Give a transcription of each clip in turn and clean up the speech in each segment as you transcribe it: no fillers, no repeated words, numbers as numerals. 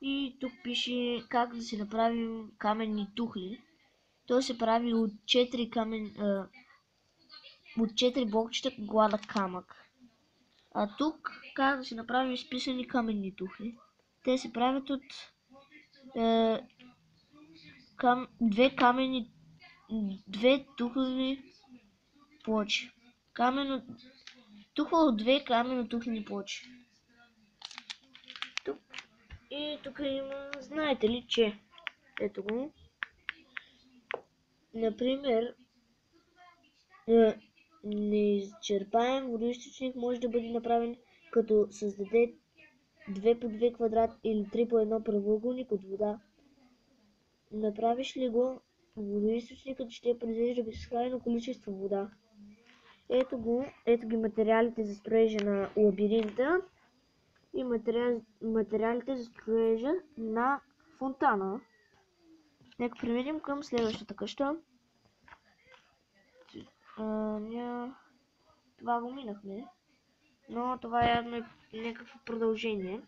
И тук пише как да си направим каменни тухли. То се прави от 4 блокчета гладък камък. А тук как да си направим изписани каменни тухли. Те се правят от две тухлени плочи. Тухла от 2 каменно-тухлени плочи. И тук има, знаете ли, че ето го. Например, неизчерпаем водоизточник може да бъде направен като създаде 2 по 2 квадрат или 3 по 1 правоъгълник от вода. Направиш ли го, водоизточникът ще произвежда безкрайно количество вода. Ето ги материалите за строежа на лабиринта и материалите за строежа на фонтана. Нека преминем към следващата къща. Това го минахме, но това явно е някакво продължение.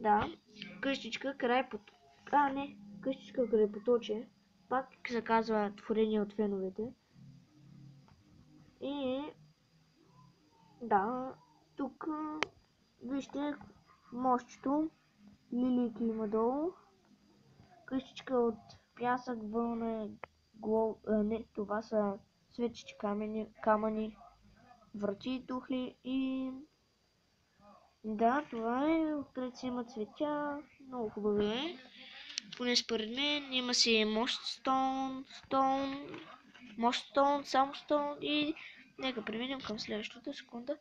Да, къщичка край поточе. Пак се казва творение от феновете. И да, тук вижте мостчето, лилийки има долу, къщичка от пясък, вълна, това са светещи камъни, врати и тухли и да, това е, отпред си има цветя, много хубаво е. Поне според мен има си мостстоун, самстоун и нека преминем към следващата секунда.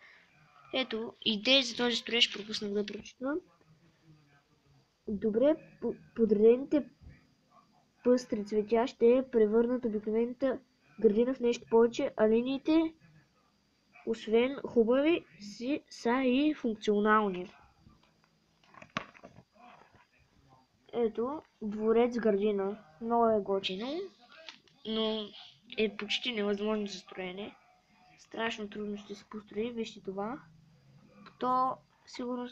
Ето, идея за този строеж пропуснах да прочета. Добре подредените пъстри цветя ще превърнат обикновената градина в нещо повече, а линиите, освен хубави, са и функционални. Ето, дворец градина. Много е готино, но е почти невъзможно за строене. Страшно трудно ще се построи, вижте това. То сигурно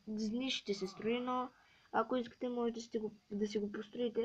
с дни ще се строи, но ако искате, можете да си го построите.